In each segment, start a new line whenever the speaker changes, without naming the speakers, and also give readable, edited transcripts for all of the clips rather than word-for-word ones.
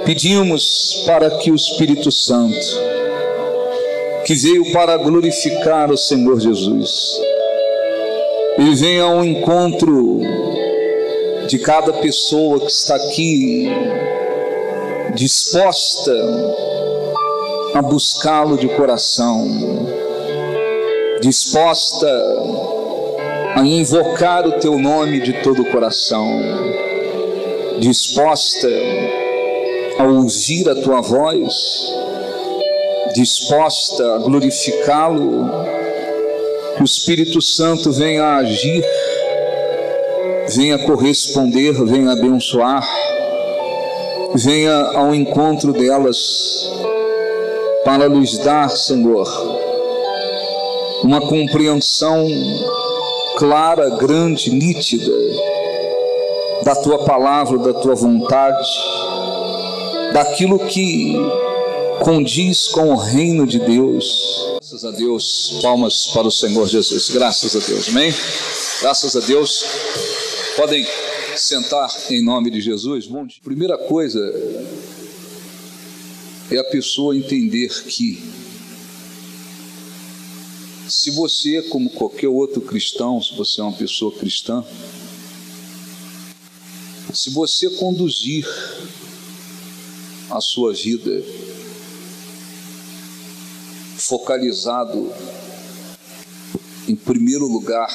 Pedimos para que o Espírito Santo, que veio para glorificar o Senhor Jesus, ele venha ao encontro de cada pessoa que está aqui disposta a buscá-lo de coração, disposta a invocar o teu nome de todo o coração, disposta a ouvir a tua voz, disposta a glorificá-lo. Que o Espírito Santo venha a agir, venha corresponder, venha abençoar, venha ao encontro delas para lhes dar, Senhor, uma compreensão clara, grande, nítida da tua palavra, da tua vontade, daquilo que condiz com o reino de Deus. Graças a Deus, palmas para o Senhor Jesus, graças a Deus, amém? Graças a Deus. Podem sentar em nome de Jesus. Bom dia. Primeira coisa é a pessoa entender que se você, como qualquer outro cristão, se você é uma pessoa cristã, se você conduzir a sua vida focalizado em primeiro lugar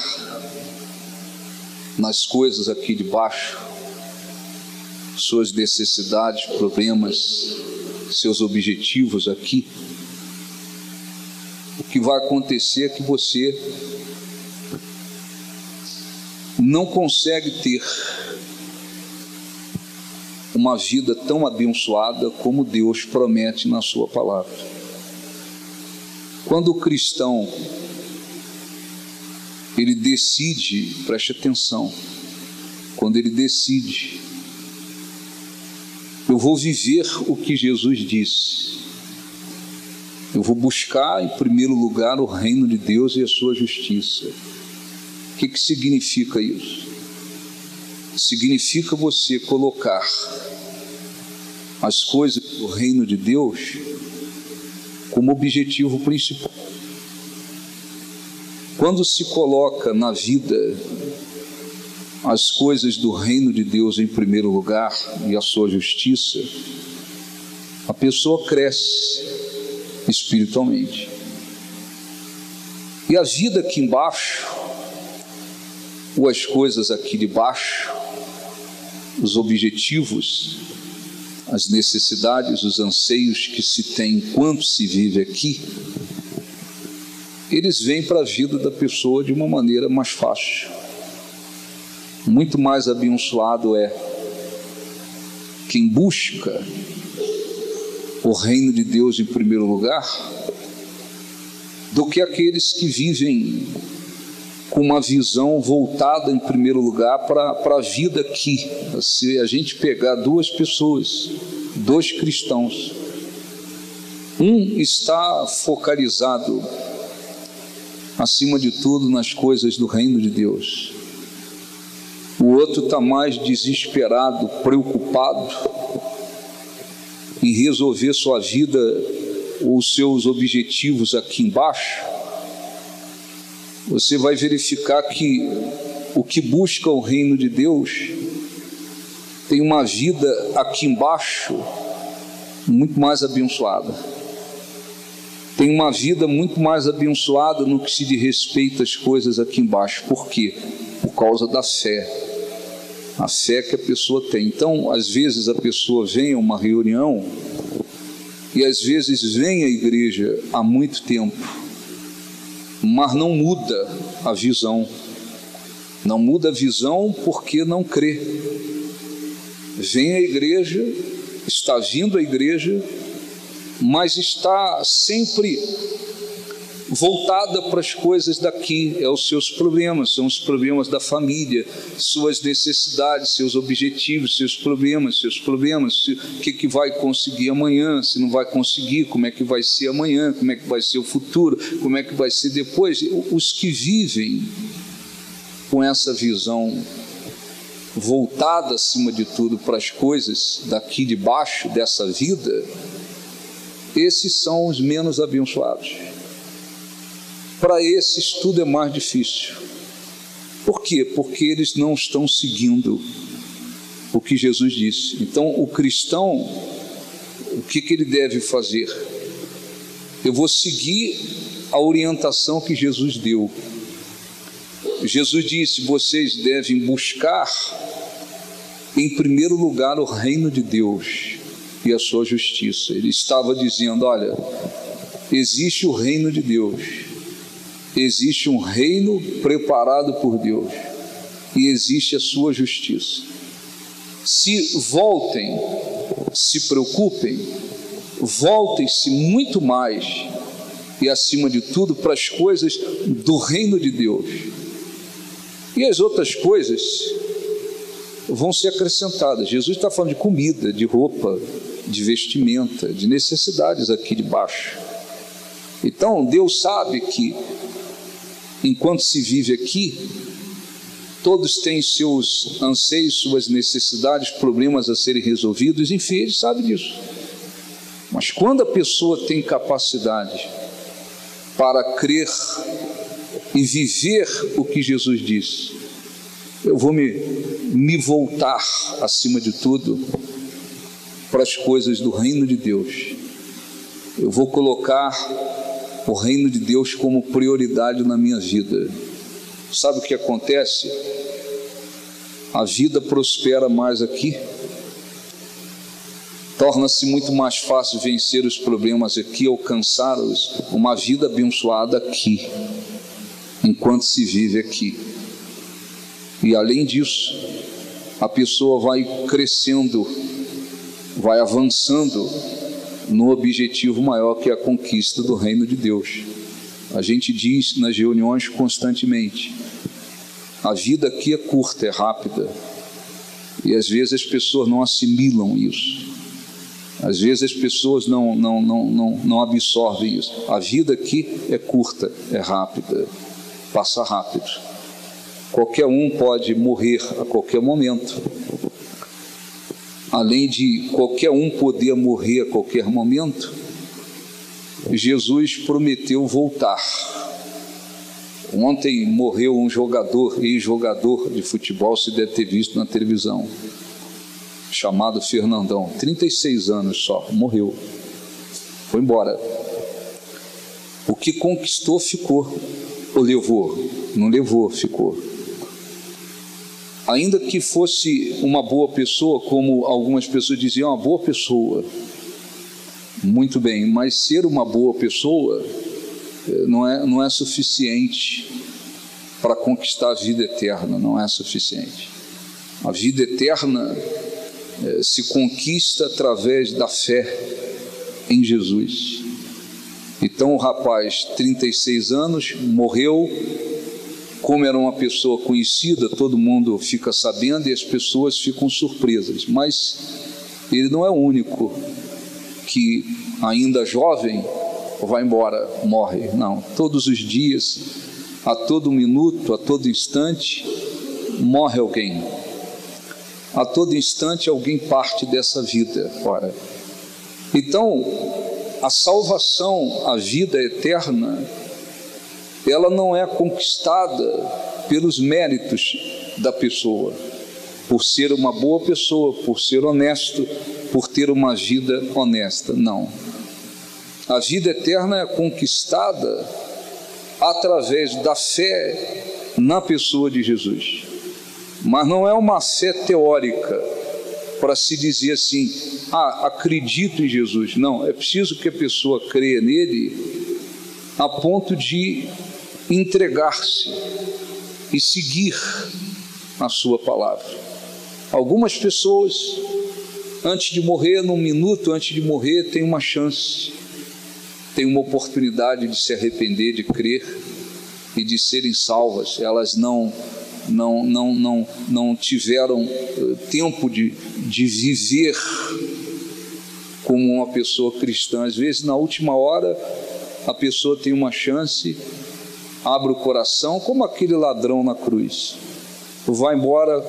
nas coisas aqui de baixo, suas necessidades, problemas, seus objetivos aqui, o que vai acontecer é que você não consegue ter uma vida tão abençoada como Deus promete na sua palavra. Quando o cristão ele decide, preste atenção, quando ele decide, eu vou viver o que Jesus disse, eu vou buscar em primeiro lugar o reino de Deus e a sua justiça. O que significa isso? Significa você colocar as coisas do reino de Deus como objetivo principal. Quando se coloca na vida as coisas do reino de Deus em primeiro lugar e a sua justiça, a pessoa cresce espiritualmente. E a vida aqui embaixo, ou as coisas aqui de baixo, os objetivos, as necessidades, os anseios que se tem enquanto se vive aqui, eles vêm para a vida da pessoa de uma maneira mais fácil. Muito mais abençoado é quem busca o reino de Deus em primeiro lugar do que aqueles que vivem com uma visão voltada em primeiro lugar para a vida aqui. Se a gente pegar duas pessoas, dois cristãos, um está focalizado acima de tudo nas coisas do reino de Deus, o outro está mais desesperado, preocupado em resolver sua vida ou seus objetivos aqui embaixo. Você vai verificar que o que busca o reino de Deus tem uma vida aqui embaixo muito mais abençoada. Tem uma vida muito mais abençoada no que se diz respeito às coisas aqui embaixo. Por quê? Por causa da fé. A fé que a pessoa tem. Então, às vezes a pessoa vem a uma reunião e às vezes vem à igreja há muito tempo, mas não muda a visão. Não muda a visão porque não crê. Vem à igreja, está vindo à igreja, mas está sempre voltada para as coisas daqui. É os seus problemas, são os problemas da família, suas necessidades, seus objetivos, seus problemas, o que vai conseguir amanhã, se não vai conseguir, como é que vai ser amanhã, como é que vai ser o futuro, como é que vai ser depois. Os que vivem com essa visão voltada acima de tudo para as coisas daqui de baixo, dessa vida, esses são os menos abençoados. Para esses tudo é mais difícil. Por quê? Porque eles não estão seguindo o que Jesus disse. Então, o cristão, o que ele deve fazer? Eu vou seguir a orientação que Jesus deu. Jesus disse: vocês devem buscar em primeiro lugar o reino de Deus e a sua justiça. Ele estava dizendo: olha, existe o reino de Deus, existe um reino preparado por Deus e existe a sua justiça. Se voltem, se preocupem, voltem-se muito mais e acima de tudo para as coisas do reino de Deus, e as outras coisas vão ser acrescentadas. Jesus está falando de comida, de roupa, de vestimenta, de necessidades aqui de baixo. Então Deus sabe que enquanto se vive aqui, todos têm seus anseios, suas necessidades, problemas a serem resolvidos, enfim, Ele sabe disso. Mas quando a pessoa tem capacidade para crer e viver o que Jesus disse, eu vou me voltar acima de tudo para as coisas do reino de Deus. Eu vou colocar o reino de Deus como prioridade na minha vida. Sabe o que acontece? A vida prospera mais aqui, torna-se muito mais fácil vencer os problemas aqui, alcançar uma vida abençoada aqui, enquanto se vive aqui. E além disso, a pessoa vai crescendo, vai avançando no objetivo maior, que é a conquista do reino de Deus. A gente diz nas reuniões constantemente: a vida aqui é curta, é rápida, e às vezes as pessoas não assimilam isso, às vezes as pessoas não absorvem isso. A vida aqui é curta, é rápida, passa rápido. Qualquer um pode morrer a qualquer momento. Além de qualquer um poder morrer a qualquer momento, Jesus prometeu voltar. Ontem morreu um ex-jogador de futebol, se deve ter visto na televisão, chamado Fernandão, 36 anos só, morreu, foi embora. O que conquistou ficou, ou levou? Não levou, ficou. Ainda que fosse uma boa pessoa, como algumas pessoas diziam, uma boa pessoa, muito bem, mas ser uma boa pessoa não é suficiente para conquistar a vida eterna, não é suficiente. A vida eterna se conquista através da fé em Jesus. Então o rapaz, 36 anos, morreu. Como era uma pessoa conhecida, todo mundo fica sabendo e as pessoas ficam surpresas, mas ele não é o único que, ainda jovem, vai embora, morre. Não, todos os dias, a todo minuto, a todo instante, morre alguém. A todo instante alguém parte dessa vida. Ora, então, a salvação, a vida eterna, ela não é conquistada pelos méritos da pessoa, por ser uma boa pessoa, por ser honesto, por ter uma vida honesta. Não. A vida eterna é conquistada através da fé na pessoa de Jesus. Mas não é uma fé teórica para se dizer assim: acredito em Jesus. Não, é preciso que a pessoa creia nele a ponto de entregar-se e seguir a sua palavra. Algumas pessoas, antes de morrer, num minuto antes de morrer, têm uma chance, têm uma oportunidade de se arrepender, de crer e de serem salvas. Elas não tiveram tempo de viver como uma pessoa cristã. Às vezes, na última hora, a pessoa tem uma chance, abre o coração, como aquele ladrão na cruz, vai embora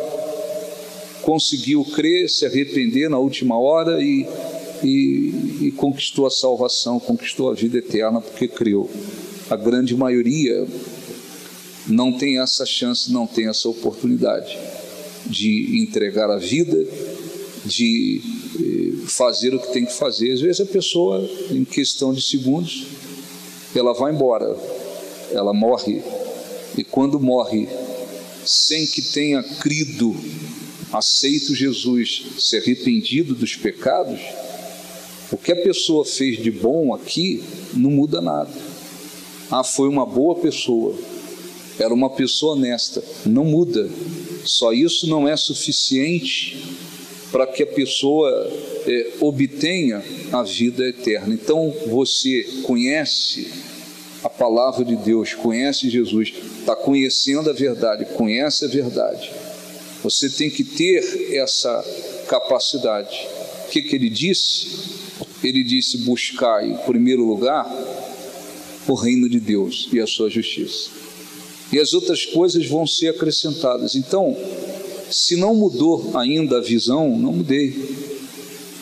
conseguiu crer, se arrepender na última hora e conquistou a salvação, conquistou a vida eterna porque creu. A grande maioria não tem essa chance, não tem essa oportunidade de entregar a vida, de fazer o que tem que fazer. Às vezes a pessoa, em questão de segundos, ela vai embora, ela morre, e quando morre, sem que tenha crido, aceito Jesus, se arrependido dos pecados, o que a pessoa fez de bom aqui não muda nada. Foi uma boa pessoa, era uma pessoa honesta, não muda. Só isso não é suficiente para que a pessoa obtenha a vida eterna. Então você conhece a palavra de Deus, conhece Jesus, está conhecendo a verdade, conhece a verdade. Você tem que ter essa capacidade. O que ele disse? Ele disse: buscai em primeiro lugar o reino de Deus e a sua justiça, e as outras coisas vão ser acrescentadas. Então, se não mudou ainda a visão, não mudei.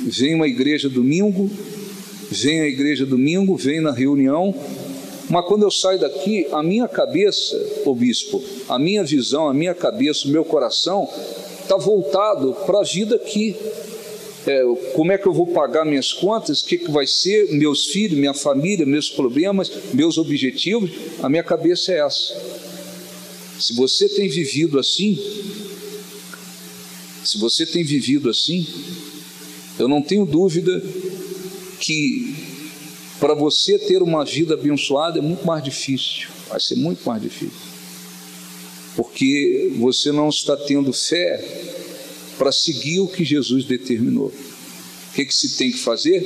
Venho à igreja domingo, venho na reunião, mas quando eu saio daqui, a minha cabeça, ô bispo, a minha visão, a minha cabeça, o meu coração está voltado para a vida aqui. Como é que eu vou pagar minhas contas? O que vai ser? Meus filhos, minha família, meus problemas, meus objetivos? A minha cabeça é essa. Se você tem vivido assim, eu não tenho dúvida que para você ter uma vida abençoada é muito mais difícil, vai ser muito mais difícil, porque você não está tendo fé para seguir o que Jesus determinou. O que se tem que fazer?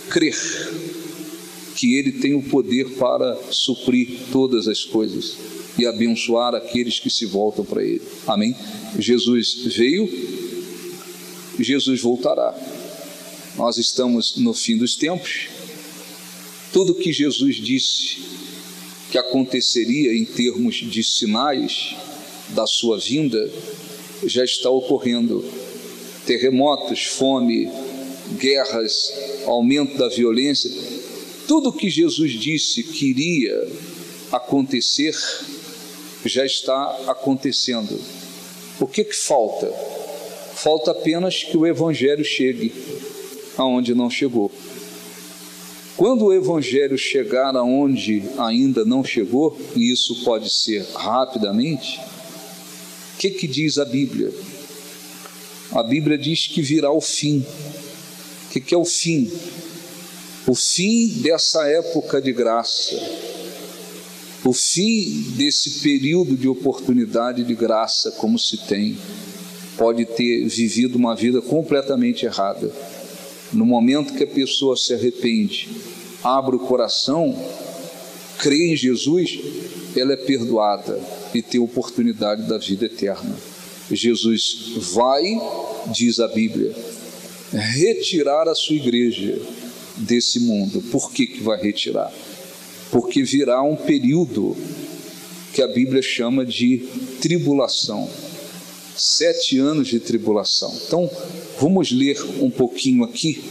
Crer que Ele tem o poder para suprir todas as coisas e abençoar aqueles que se voltam para Ele. Amém? Jesus veio, Jesus voltará. Nós estamos no fim dos tempos. Tudo que Jesus disse que aconteceria em termos de sinais da sua vinda já está ocorrendo. Terremotos, fome, guerras, aumento da violência, tudo que Jesus disse que iria acontecer já está acontecendo. O que falta? Falta apenas que o Evangelho chegue aonde não chegou. Quando o Evangelho chegar aonde ainda não chegou, e isso pode ser rapidamente, o que diz a Bíblia? A Bíblia diz que virá o fim. O que é o fim? O fim dessa época de graça, o fim desse período de oportunidade de graça, como se tem, pode ter vivido uma vida completamente errada. No momento que a pessoa se arrepende, abre o coração, crê em Jesus, ela é perdoada e tem oportunidade da vida eterna. Jesus vai, diz a Bíblia, retirar a sua igreja desse mundo. Por que vai retirar? Porque virá um período que a Bíblia chama de tribulação. 7 anos de tribulação. Então, vamos ler um pouquinho aqui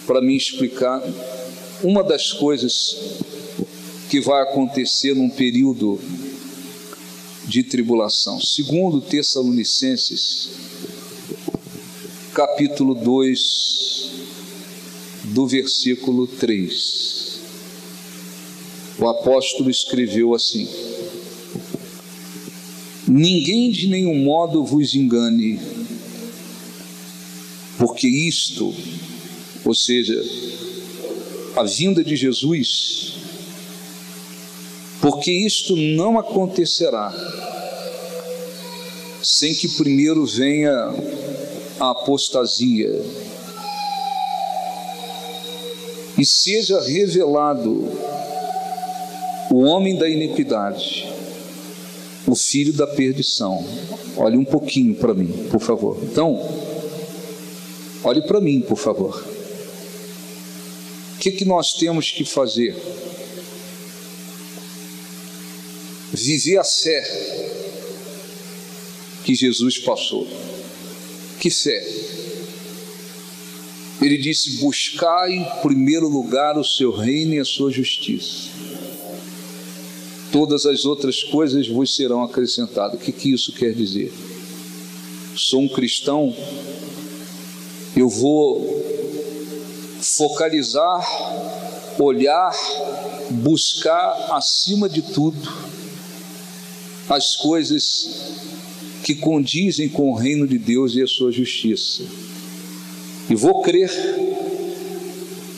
para me explicar uma das coisas que vai acontecer num período de tribulação. Segundo Tessalonicenses, capítulo 2, do versículo 3. O apóstolo escreveu assim: ninguém de nenhum modo vos engane, porque isto, ou seja, a vinda de Jesus, porque isto não acontecerá sem que primeiro venha a apostasia e seja revelado o homem da iniquidade, o filho da perdição. Olhe um pouquinho para mim, por favor. Então, olhe para mim, por favor. O que nós temos que fazer? Viver a fé que Jesus passou. Que fé? Ele disse: buscai em primeiro lugar o seu reino e a sua justiça. Todas as outras coisas vos serão acrescentadas. O que isso quer dizer? Sou um cristão, eu vou focalizar, olhar, buscar acima de tudo as coisas que condizem com o reino de Deus e a sua justiça. E vou crer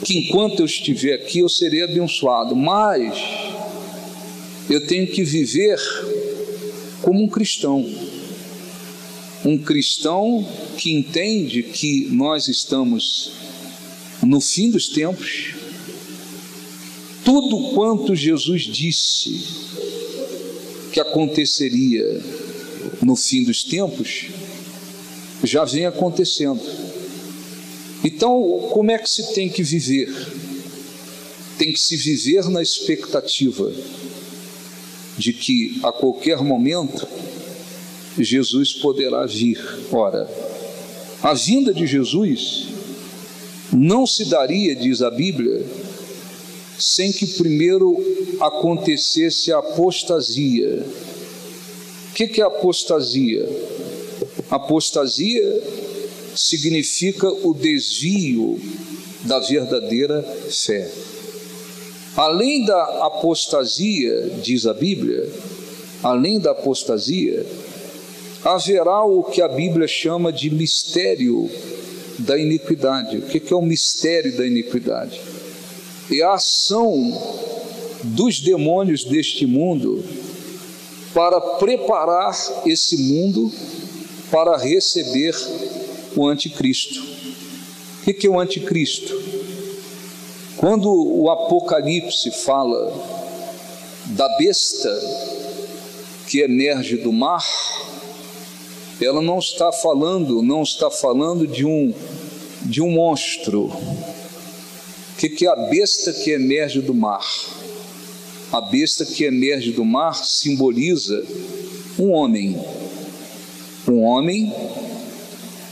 que enquanto eu estiver aqui eu serei abençoado, mas eu tenho que viver como um cristão que entende que nós estamos no fim dos tempos. Tudo quanto Jesus disse que aconteceria no fim dos tempos já vem acontecendo. Então, como é que se tem que viver? Tem que se viver na expectativa de que a qualquer momento Jesus poderá vir. Ora, a vinda de Jesus não se daria, diz a Bíblia, sem que primeiro acontecesse a apostasia. O que é apostasia? Apostasia significa o desvio da verdadeira fé. Além da apostasia, diz a Bíblia, além da apostasia, haverá o que a Bíblia chama de mistério da iniquidade. O que é o mistério da iniquidade? É a ação dos demônios deste mundo para preparar esse mundo para receber o anticristo. O que é o anticristo? Quando o Apocalipse fala da besta que emerge do mar, ela não está falando de um monstro. O que é a besta que emerge do mar? A besta que emerge do mar simboliza um homem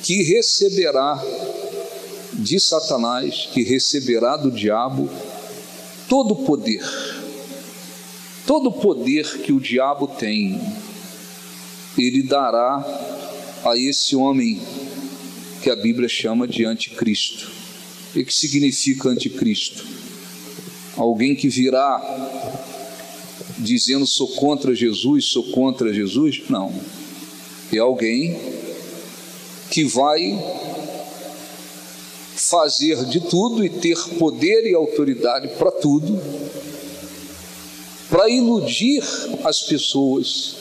que receberá de Satanás, que receberá do diabo todo o poder que o diabo tem. Ele dará a esse homem que a Bíblia chama de anticristo. O que significa anticristo? Alguém que virá dizendo sou contra Jesus. Não, é alguém que vai fazer de tudo e ter poder e autoridade para tudo, para iludir as pessoas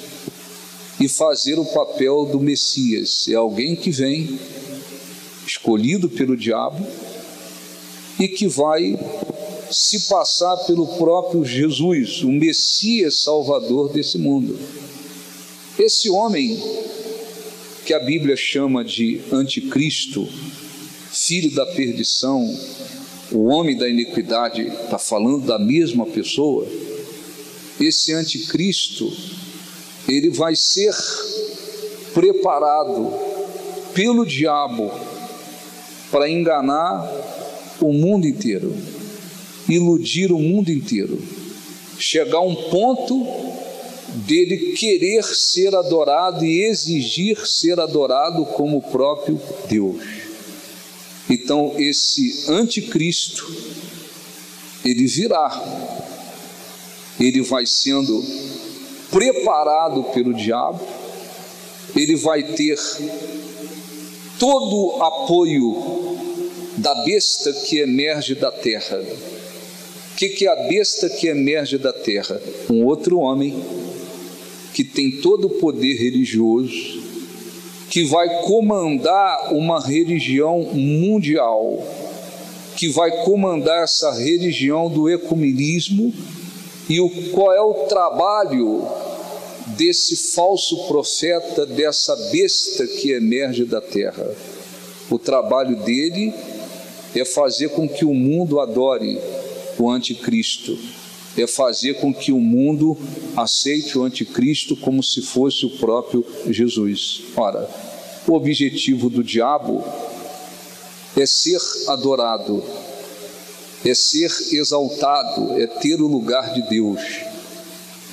e fazer o papel do Messias. É alguém que vem escolhido pelo diabo e que vai se passar pelo próprio Jesus, o Messias Salvador desse mundo. Esse homem que a Bíblia chama de anticristo, filho da perdição, o homem da iniquidade, está falando da mesma pessoa. Esse anticristo, ele vai ser preparado pelo diabo para enganar o mundo inteiro, iludir o mundo inteiro, chegar a um ponto dele querer ser adorado e exigir ser adorado como o próprio Deus. Então esse anticristo, ele virá, ele vai sendo preparado pelo diabo, ele vai ter todo o apoio da besta que emerge da terra. O que é a besta que emerge da terra? Um outro homem que tem todo o poder religioso, que vai comandar uma religião mundial, que vai comandar essa religião do ecumenismo. E qual é o trabalho desse falso profeta, dessa besta que emerge da terra? O trabalho dele é fazer com que o mundo adore o anticristo, é fazer com que o mundo aceite o anticristo como se fosse o próprio Jesus. Ora, O objetivo do diabo é ser adorado, é ser exaltado, é ter o lugar de Deus.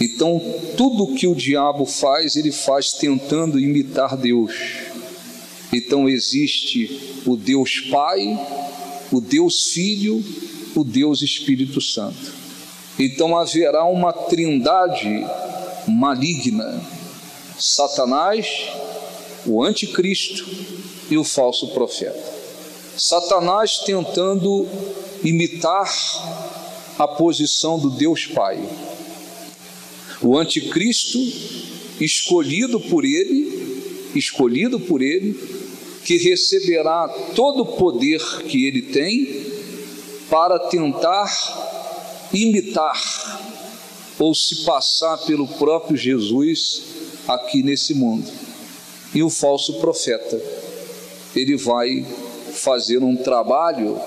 Então, tudo que o diabo faz, ele faz tentando imitar Deus. Então, existe o Deus Pai, o Deus Filho, o Deus Espírito Santo. Então, haverá uma trindade maligna: Satanás, o anticristo e o falso profeta. Satanás tentando imitar a posição do Deus Pai. O anticristo escolhido por ele, que receberá todo o poder que ele tem para tentar imitar ou se passar pelo próprio Jesus aqui nesse mundo. E o falso profeta, ele vai fazer um trabalho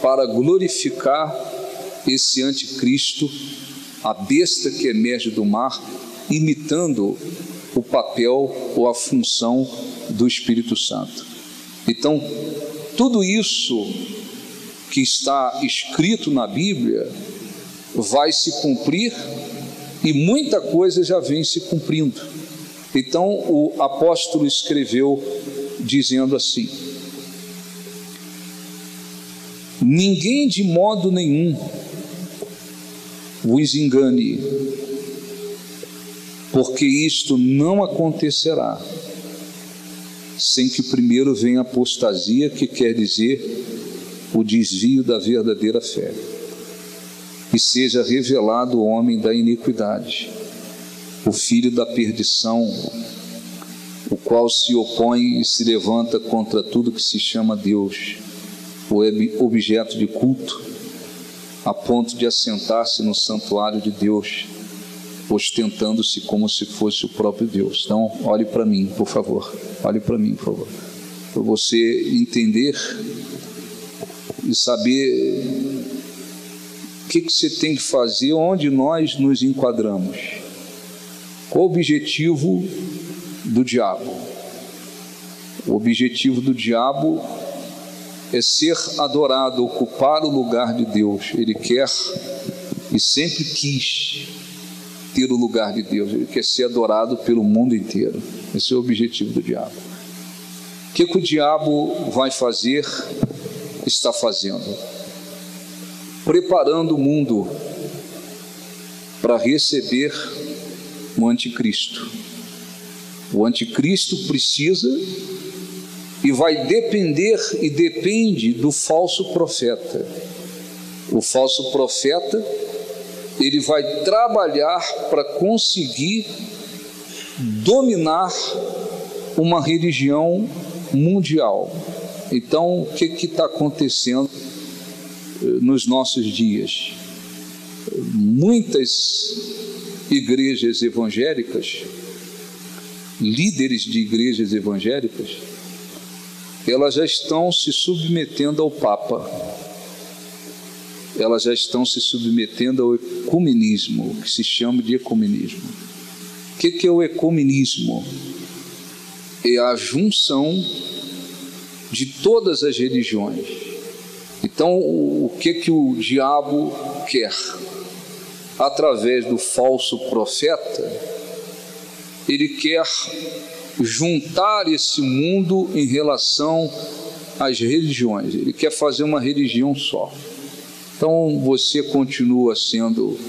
para glorificar esse anticristo, a besta que emerge do mar, imitando o papel ou a função do Espírito Santo. Então, tudo isso que está escrito na Bíblia vai se cumprir, e muita coisa já vem se cumprindo. Então, o apóstolo escreveu dizendo assim: ninguém de modo nenhum vos engane, porque isto não acontecerá sem que primeiro venha a apostasia, que quer dizer o desvio da verdadeira fé, e seja revelado o homem da iniquidade, o filho da perdição, o qual se opõe e se levanta contra tudo que se chama Deus, o objeto de culto, a ponto de assentar-se no santuário de Deus, ostentando-se como se fosse o próprio Deus. Então, olhe para mim, por favor. Olhe para mim, por favor. Para você entender e saber o que você tem que fazer, onde nós nos enquadramos. Qual o objetivo do diabo? O objetivo do diabo é ser adorado, ocupar o lugar de Deus. Ele quer e sempre quis ter o lugar de Deus. Ele quer ser adorado pelo mundo inteiro. Esse é o objetivo do diabo. O que o diabo vai fazer, está fazendo? Preparando o mundo para receber o anticristo. O anticristo precisa e vai depender e depende do falso profeta. O falso profeta, ele vai trabalhar para conseguir dominar uma religião mundial. Então, o que está acontecendo nos nossos dias? Muitas igrejas evangélicas, líderes de igrejas evangélicas, elas já estão se submetendo ao Papa, elas já estão se submetendo ao ecumenismo, que se chama de ecumenismo. O que é o ecumenismo? É a junção de todas as religiões. Então, o que o diabo quer? Através do falso profeta, ele quer juntar esse mundo em relação às religiões. Ele quer fazer uma religião só. Então você continua sendo,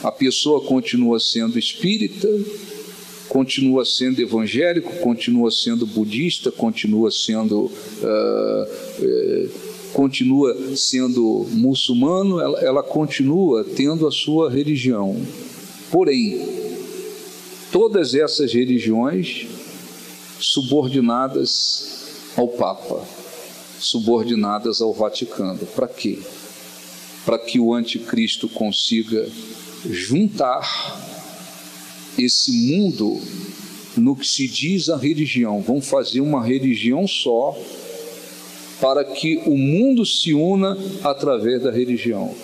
a pessoa continua sendo espírita, continua sendo evangélico, continua sendo budista, continua sendo muçulmano, ela continua tendo a sua religião. Porém, todas essas religiões subordinadas ao Papa, subordinadas ao Vaticano. Para quê? Para que o anticristo consiga juntar esse mundo no que se diz a religião. Vão fazer uma religião só, para que o mundo se una através da religião.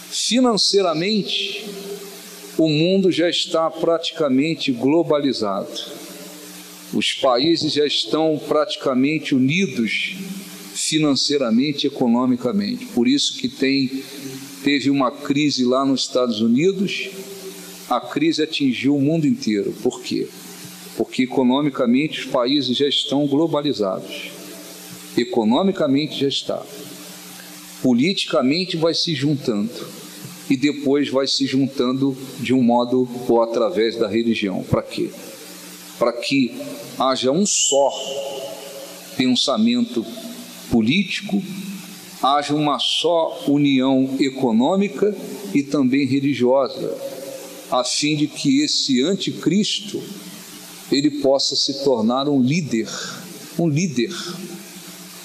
Financeiramente, o mundo já está praticamente globalizado. Os países já estão praticamente unidos financeiramente e economicamente. Por isso que teve uma crise lá nos Estados Unidos, a crise atingiu o mundo inteiro. Por quê? Porque economicamente os países já estão globalizados. Economicamente já está. Politicamente vai se juntando. E depois vai se juntando de um modo ou através da religião. Para quê? Para que haja um só pensamento político, haja uma só união econômica e também religiosa, a fim de que esse anticristo ele possa se tornar um líder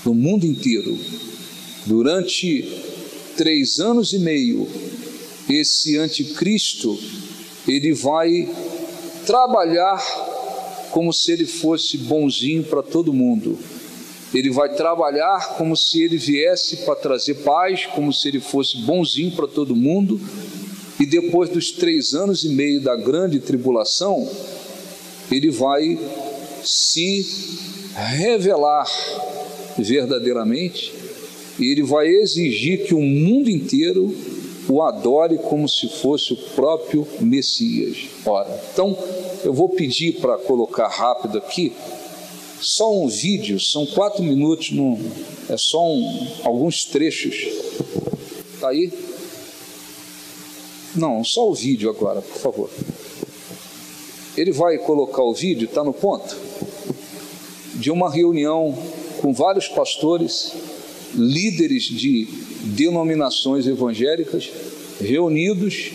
no mundo inteiro. Durante 3 anos e meio, esse anticristo ele vai trabalhar como se ele fosse bonzinho para todo mundo. Ele vai trabalhar como se ele viesse para trazer paz, como se ele fosse bonzinho para todo mundo. E depois dos 3 anos e meio da grande tribulação, ele vai se revelar verdadeiramente e ele vai exigir que o mundo inteiro o adore como se fosse o próprio Messias. Ora, então eu vou pedir para colocar rápido aqui só um vídeo, são 4 minutos, é só alguns trechos. Está aí? Não, só o vídeo agora, por favor. Ele vai colocar o vídeo, está no ponto, de uma reunião com vários pastores, líderes de denominações evangélicas, reunidos,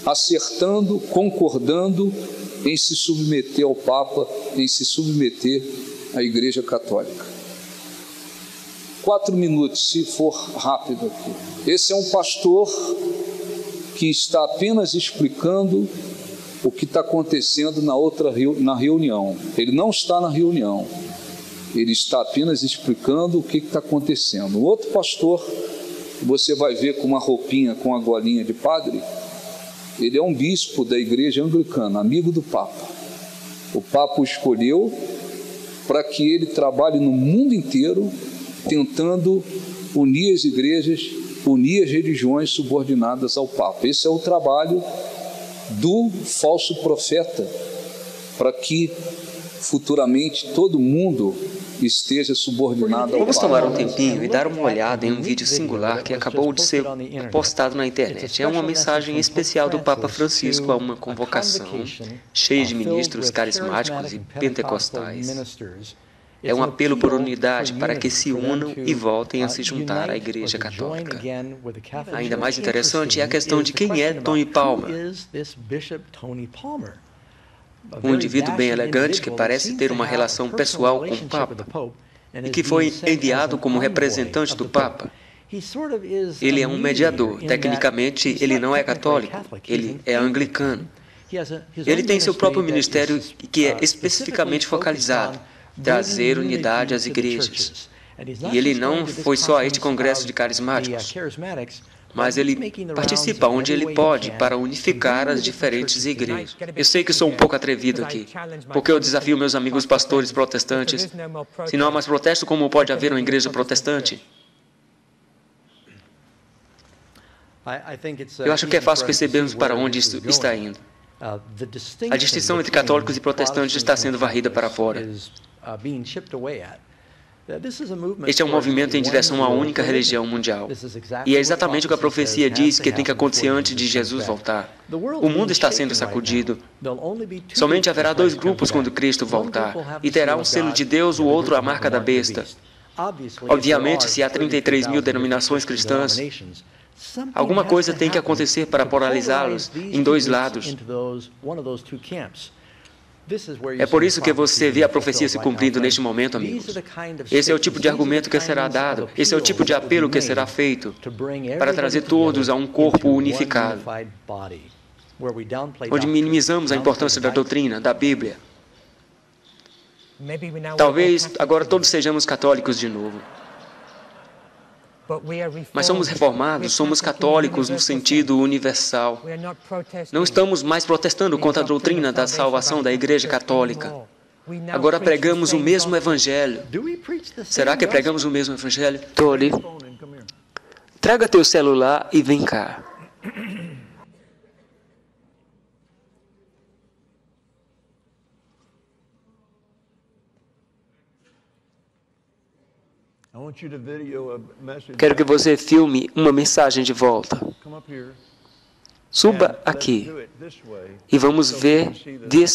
acertando, concordando em se submeter ao Papa, em se submeter à Igreja Católica. 4 minutos, se for rápido aqui. Esse é um pastor que está apenas explicando o que está acontecendo na reunião. Ele não está na reunião, ele está apenas explicando o que está acontecendo. O outro pastor, você vai ver com uma roupinha, com a golinha de padre, ele é um bispo da igreja anglicana, amigo do Papa. O Papa o escolheu para que ele trabalhe no mundo inteiro, tentando unir as igrejas, unir as religiões subordinadas ao Papa. Esse é o trabalho do falso profeta, para que futuramente todo mundo esteja subordinado ao
Vamos
Papa.
tomar um tempinho e dar uma olhada em um vídeo singular que acabou de ser postado na internet. É uma mensagem especial do Papa Francisco a uma convocação cheia de ministros carismáticos e pentecostais. É um apelo por unidade para que se unam e voltem a se juntar à Igreja Católica. Ainda mais interessante é a questão de quem é Tony Palmer. Um indivíduo bem elegante que parece ter uma relação pessoal com o Papa e que foi enviado como representante do Papa. Ele é um mediador. Tecnicamente, ele não é católico, ele é anglicano. Ele tem seu próprio ministério que é especificamente focalizado em trazer unidade às igrejas. E ele não foi só a este congresso de carismáticos, mas ele participa onde ele pode para unificar as diferentes igrejas. Eu sei que sou um pouco atrevido aqui, porque eu desafio meus amigos pastores protestantes. Se não há mais protesto, como pode haver uma igreja protestante? Eu acho que é fácil percebermos para onde isso está indo. A distinção entre católicos e protestantes está sendo varrida para fora. Este é um movimento em direção à única religião mundial. E é exatamente o que a profecia diz que tem que acontecer antes de Jesus voltar. O mundo está sendo sacudido. Somente haverá 2 grupos quando Cristo voltar. E terá um selo de Deus, o outro a marca da besta. Obviamente, se há 33 mil denominações cristãs, alguma coisa tem que acontecer para polarizá-los em 2 lados. É por isso que você vê a profecia se cumprindo neste momento, amigos. Esse é o tipo de argumento que será dado, esse é o tipo de apelo que será feito para trazer todos a um corpo unificado, onde minimizamos a importância da doutrina, da Bíblia. Talvez agora todos sejamos católicos de novo. Mas somos reformados, somos católicos no sentido universal. Não estamos mais protestando contra a doutrina da salvação da Igreja Católica. Agora pregamos o mesmo evangelho. Será que pregamos o mesmo evangelho? Tony, traga teu celular e vem cá. Quero que você filme uma mensagem de volta. Suba aqui e vamos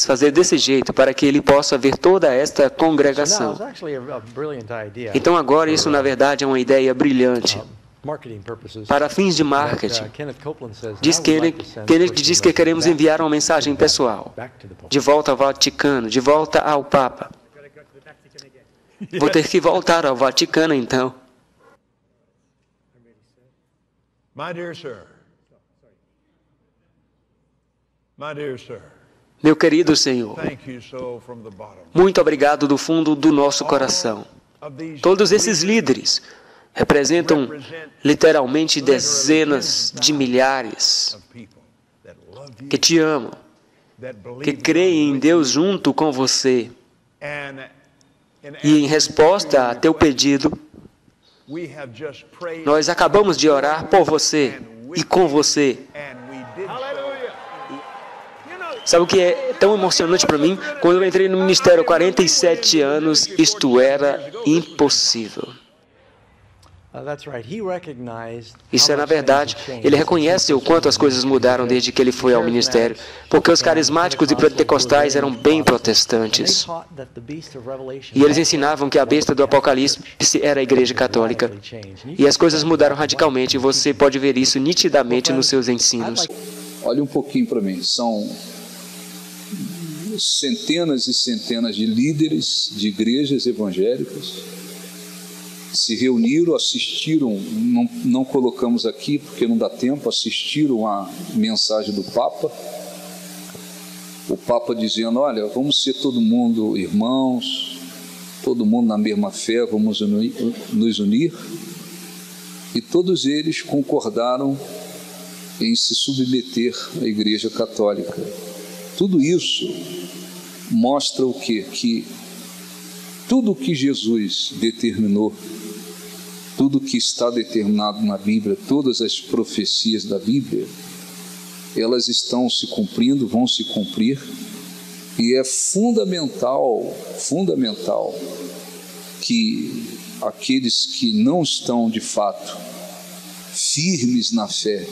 fazer desse jeito para que ele possa ver toda esta congregação. Então agora isso na verdade é uma ideia brilhante. Para fins de marketing, Kenneth diz que queremos enviar uma mensagem pessoal, de volta ao Vaticano, de volta ao Papa. Vou ter que voltar ao Vaticano então. Meu querido Senhor, muito obrigado do fundo do nosso coração. Todos esses líderes representam literalmente dezenas de milhares que te amam, que creem em Deus junto com você. E em resposta a teu pedido, nós acabamos de orar por você e com você. Sabe o que é tão emocionante para mim? Quando eu entrei no ministério há 47 anos, isto era impossível. Isso é, na verdade, ele reconhece o quanto as coisas mudaram desde que ele foi ao ministério, porque os carismáticos e pentecostais eram bem protestantes. E eles ensinavam que a besta do Apocalipse era a Igreja Católica. E as coisas mudaram radicalmente, e você pode ver isso nitidamente nos seus ensinos.
Olha um pouquinho para mim, são centenas e centenas de líderes de igrejas evangélicas se reuniram, assistiram, não colocamos aqui porque não dá tempo, assistiram a mensagem do Papa. O Papa dizendo, olha, vamos ser todo mundo irmãos, todo mundo na mesma fé, vamos nos unir. E todos eles concordaram em se submeter à Igreja Católica. Tudo isso mostra o quê? Que tudo o que Jesus determinou, tudo que está determinado na Bíblia, todas as profecias da Bíblia, elas estão se cumprindo, vão se cumprir, e é fundamental que aqueles que não estão de fato firmes na fé,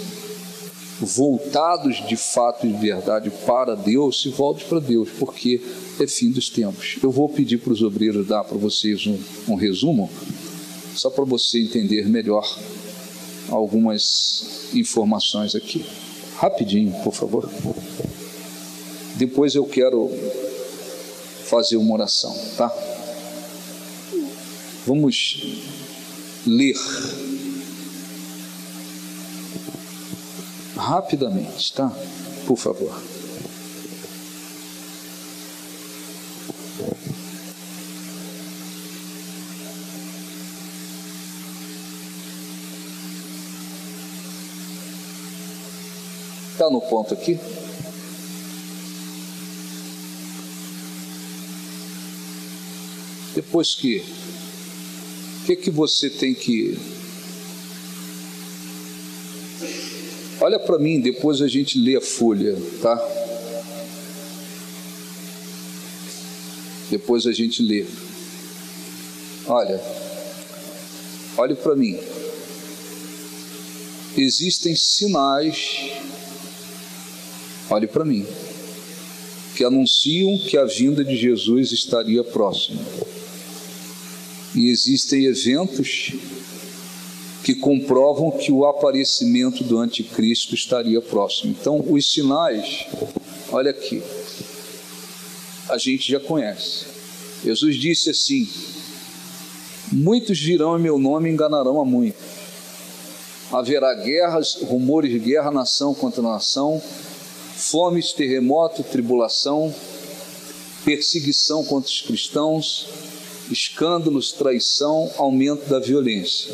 voltados de fato e de verdade para Deus, se voltem para Deus, porque é fim dos tempos. Eu vou pedir para os obreiros dar para vocês um resumo, só para você entender melhor algumas informações aqui. Rapidinho, por favor. Depois eu quero fazer uma oração, tá? Vamos ler rapidamente, tá? Por favor. Está no ponto aqui? Depois que... O que você tem que... Olha para mim, depois a gente lê a folha, tá? Depois a gente lê. Olhe para mim. Existem sinais, olhe para mim, que anunciam que a vinda de Jesus estaria próxima. E existem eventos que comprovam que o aparecimento do anticristo estaria próximo. Então, os sinais, olha aqui, a gente já conhece. Jesus disse assim: muitos virão em meu nome e enganarão a muitos. Haverá guerras, rumores de guerra, nação contra nação, fomes, terremoto, tribulação, perseguição contra os cristãos, escândalos, traição, aumento da violência,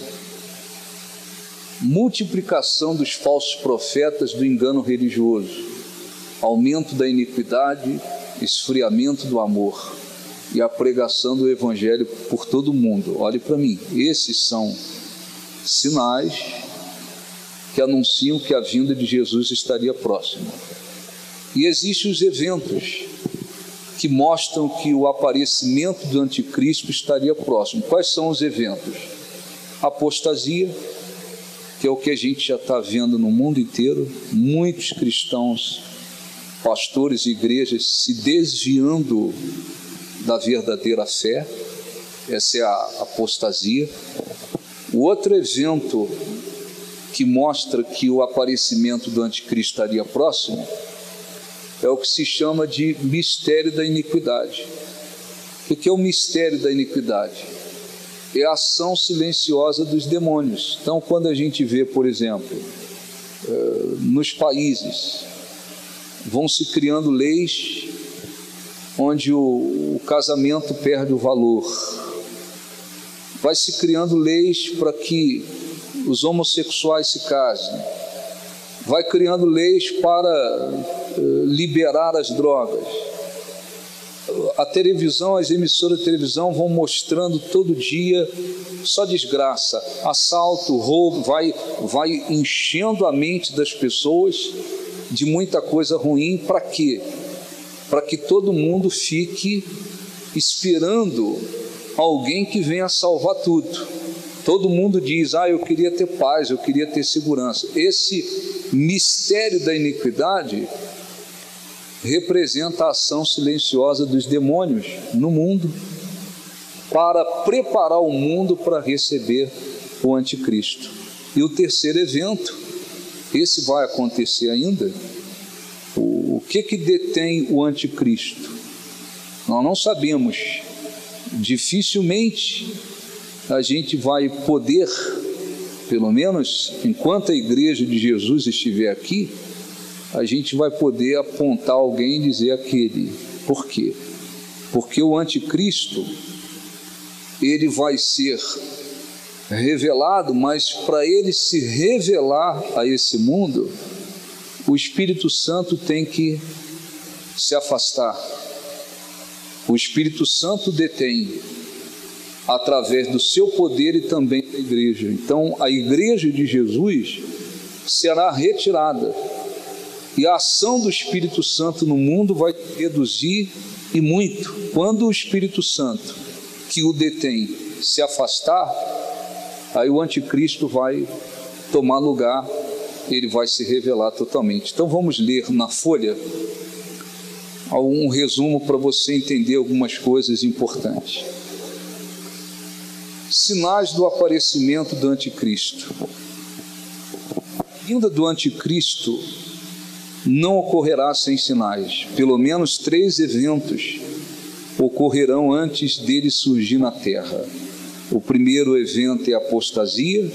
multiplicação dos falsos profetas, do engano religioso, aumento da iniquidade, esfriamento do amor. e a pregação do Evangelho por todo o mundo. Olhe para mim, esses são sinais que anunciam que a vinda de Jesus estaria próxima. E existem os eventos que mostram que o aparecimento do anticristo estaria próximo. Quais são os eventos? Apostasia, que é o que a gente já está vendo no mundo inteiro, muitos cristãos, pastores e igrejas se desviando da verdadeira fé. Essa é a apostasia. O outro evento que mostra que o aparecimento do anticristo estaria próximo é o que se chama de mistério da iniquidade. O que é o mistério da iniquidade? É a ação silenciosa dos demônios. Então, quando a gente vê, por exemplo, nos países, vão se criando leis onde o casamento perde o valor, vai se criando leis para que os homossexuais se casem, vai criando leis para liberar as drogas. A televisão, as emissoras de televisão vão mostrando todo dia só desgraça, assalto, roubo, vai enchendo a mente das pessoas de muita coisa ruim. Para quê? Para que todo mundo fique esperando alguém que venha salvar tudo. Todo mundo diz: eu queria ter paz, eu queria ter segurança. Esse mistério da iniquidade representa a ação silenciosa dos demônios no mundo para preparar o mundo para receber o anticristo. E o terceiro evento, esse vai acontecer ainda. O que detém o anticristo? Nós não sabemos. Dificilmente a gente vai poder, pelo menos enquanto a igreja de Jesus estiver aqui, a gente vai poder apontar alguém e dizer aquele. Por quê? Porque o anticristo, ele vai ser revelado, mas para ele se revelar a esse mundo, o Espírito Santo tem que se afastar. O Espírito Santo detém através do seu poder e também da igreja. Então, a igreja de Jesus será retirada e a ação do Espírito Santo no mundo vai reduzir e muito. Quando o Espírito Santo, que o detém, se afastar, aí o anticristo vai tomar lugar, ele vai se revelar totalmente. Então vamos ler na folha um resumo para você entender algumas coisas importantes. Sinais do aparecimento do anticristo. A vinda do anticristo não ocorrerá sem sinais. Pelo menos 3 eventos ocorrerão antes dele surgir na terra. O primeiro evento é a apostasia,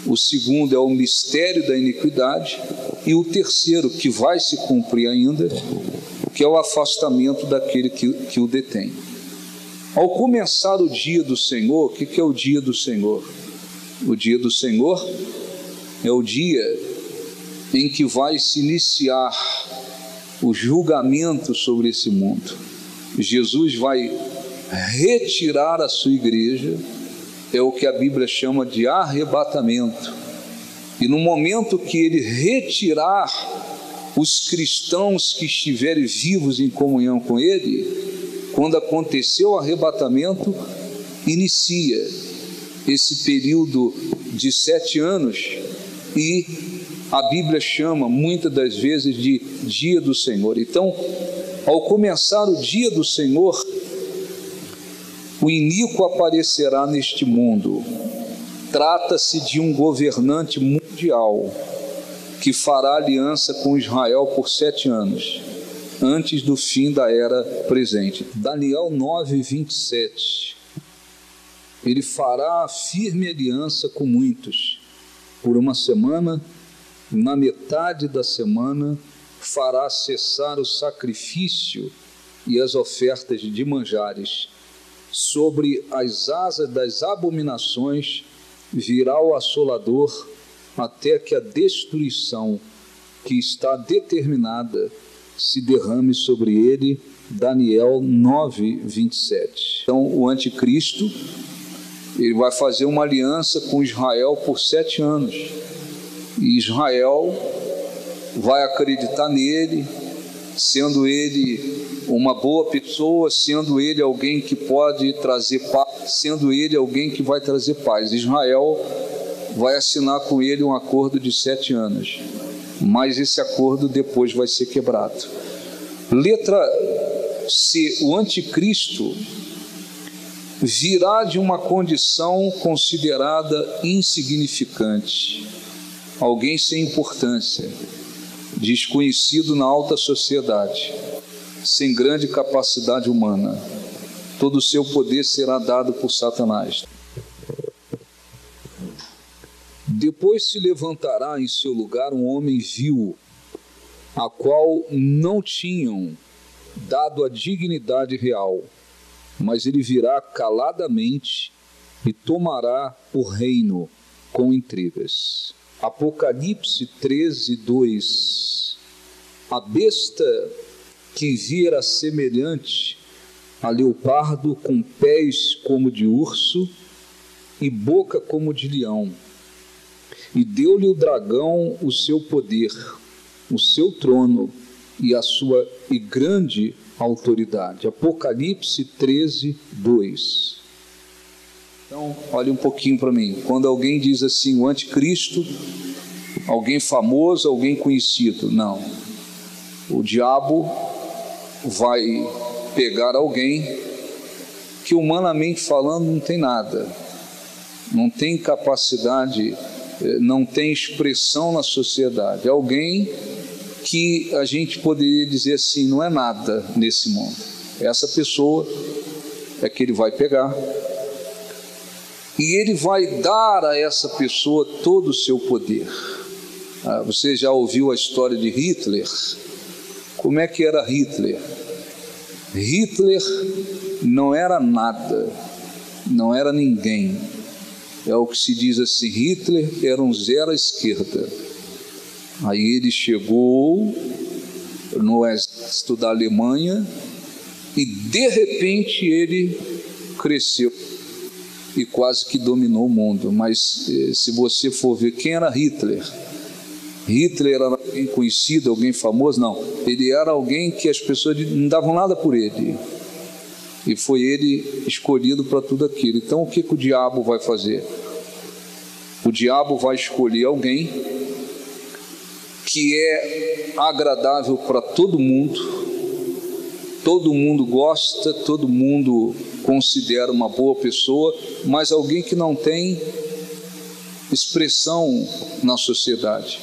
o segundo é o mistério da iniquidade, e o terceiro, que vai se cumprir ainda, que é o afastamento daquele que o detém. Ao começar o dia do Senhor, o que é o dia do Senhor? O dia do Senhor é o dia em que vai se iniciar o julgamento sobre esse mundo. Jesus vai retirar a sua igreja, é o que a Bíblia chama de arrebatamento. E no momento que ele retirar os cristãos que estiverem vivos em comunhão com ele, quando aconteceu o arrebatamento, inicia esse período de 7 anos, e a Bíblia chama muitas das vezes de dia do Senhor. Então, ao começar o dia do Senhor, o iníquo aparecerá neste mundo. Trata-se de um governante mundial que fará aliança com Israel por 7 anos, antes do fim da era presente. Daniel 9:27. Ele fará firme aliança com muitos por uma semana. Na metade da semana fará cessar o sacrifício e as ofertas de manjares. Sobre as asas das abominações virá o assolador, até que a destruição que está determinada se derrame sobre ele. Daniel 9, 27. Então, o anticristo, ele vai fazer uma aliança com Israel por 7 anos. E Israel vai acreditar nele, sendo ele uma boa pessoa, sendo ele alguém que pode trazer paz, sendo ele alguém que vai trazer paz. Israel vai assinar com ele um acordo de 7 anos, mas esse acordo depois vai ser quebrado. Letra C, o anticristo virá de uma condição considerada insignificante, alguém sem importância, desconhecido na alta sociedade, sem grande capacidade humana. Todo o seu poder será dado por Satanás. Depois se levantará em seu lugar um homem vil, a qual não tinham dado a dignidade real, mas ele virá caladamente e tomará o reino com intrigas. Apocalipse 13, 2. A besta que viera semelhante a leopardo, com pés como de urso e boca como de leão, e deu-lhe o dragão o seu poder, o seu trono e a sua grande autoridade. Apocalipse 13, 2. Então, olhe um pouquinho para mim. Quando alguém diz assim, o anticristo, alguém famoso, alguém conhecido, não. O diabo vai pegar alguém que, humanamente falando, não tem nada, não tem capacidade, não tem expressão na sociedade. Alguém que a gente poderia dizer assim, não é nada nesse mundo. Essa pessoa é que ele vai pegar e ele vai dar a essa pessoa todo o seu poder. Você já ouviu a história de Hitler? Como é que era Hitler? Hitler não era nada, não era ninguém. É o que se diz assim, Hitler era um zero à esquerda. Aí ele chegou no exército da Alemanha e de repente ele cresceu e quase que dominou o mundo. Mas se você for ver quem era Hitler, Hitler era alguém conhecido, alguém famoso? Não, ele era alguém que as pessoas não davam nada por ele, e foi ele escolhido para tudo aquilo. Então o que o diabo vai fazer? O diabo vai escolher alguém que é agradável para todo mundo gosta, todo mundo considera uma boa pessoa, mas alguém que não tem expressão na sociedade.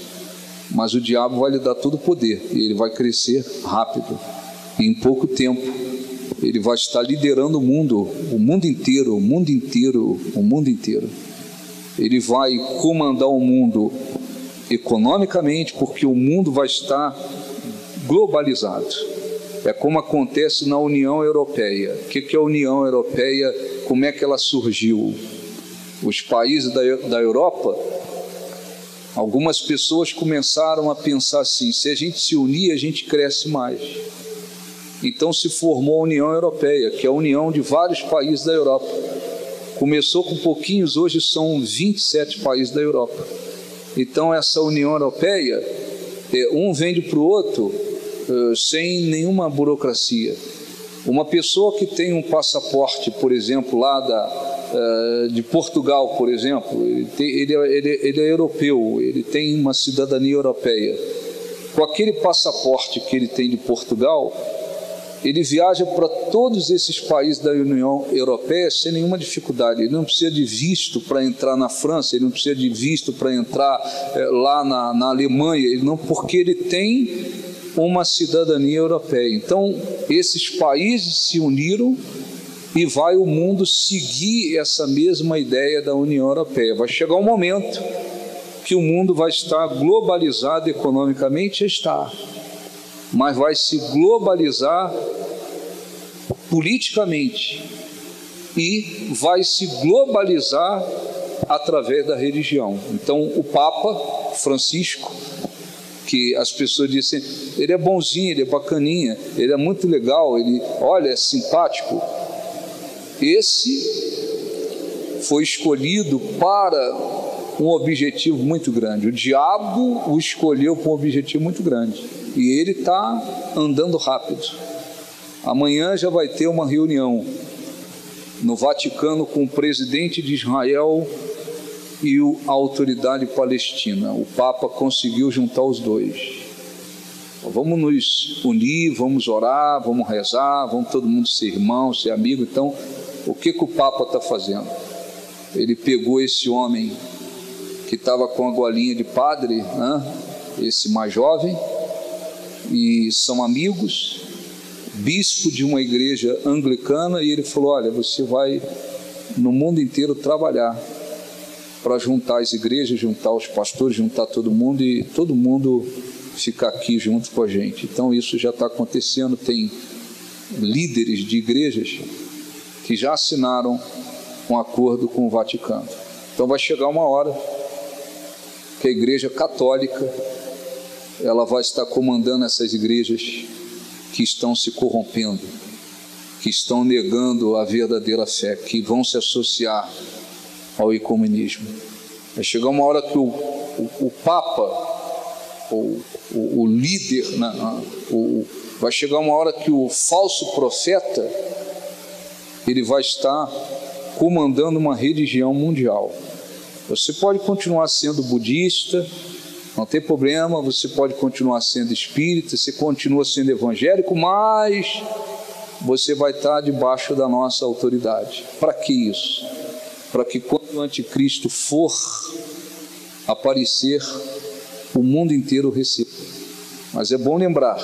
Mas o diabo vai lhe dar todo o poder, e ele vai crescer rápido, e em pouco tempo ele vai estar liderando o mundo inteiro. Ele vai comandar o mundo economicamente, porque o mundo vai estar globalizado. É como acontece na União Europeia. O que é a União Europeia? Como é que ela surgiu? Os países da Europa, algumas pessoas começaram a pensar assim, se a gente se unir, a gente cresce mais. Então se formou a União Europeia, que é a união de vários países da Europa. Começou com pouquinhos, hoje são 27 países da Europa. Então essa União Europeia, um vende para o outro sem nenhuma burocracia. Uma pessoa que tem um passaporte, por exemplo, lá de Portugal, por exemplo, ele é europeu, ele tem uma cidadania europeia. Com aquele passaporte que ele tem de Portugal, ele viaja para todos esses países da União Europeia sem nenhuma dificuldade. Ele não precisa de visto para entrar na França, ele não precisa de visto para entrar lá na Alemanha, porque ele tem uma cidadania europeia. Então, esses países se uniram e vai o mundo seguir essa mesma ideia da União Europeia. Vai chegar um momento que o mundo vai estar globalizado economicamente, mas vai se globalizar politicamente e vai se globalizar através da religião. Então o Papa Francisco, que as pessoas dizem, ele é bonzinho, ele é bacaninha, ele é muito legal, ele, olha, é simpático. Esse foi escolhido para um objetivo muito grande. O diabo o escolheu para um objetivo muito grande. E ele está andando rápido. Amanhã já vai ter uma reunião no Vaticano com o presidente de Israel e a autoridade palestina. O Papa conseguiu juntar os dois. Vamos nos unir, vamos orar, vamos rezar, vamos todo mundo ser irmão, ser amigo. Então, o que o Papa está fazendo? Ele pegou esse homem que estava com a golinha de padre, né? Esse mais jovem, e são amigos, bispo de uma igreja anglicana, e ele falou, olha, você vai no mundo inteiro trabalhar para juntar as igrejas, juntar os pastores, juntar todo mundo e todo mundo ficar aqui junto com a gente. Então isso já está acontecendo, tem líderes de igrejas que já assinaram um acordo com o Vaticano. Então vai chegar uma hora que a Igreja Católica ela vai estar comandando essas igrejas que estão se corrompendo, que estão negando a verdadeira fé, que vão se associar ao ecumenismo. Vai chegar uma hora que o Papa, o líder, vai chegar uma hora que o falso profeta ele vai estar comandando uma religião mundial. Você pode continuar sendo budista, não tem problema, você pode continuar sendo espírita, você continua sendo evangélico, mas você vai estar debaixo da nossa autoridade. Para que isso? Para que quando o anticristo for aparecer, o mundo inteiro receba. Mas é bom lembrar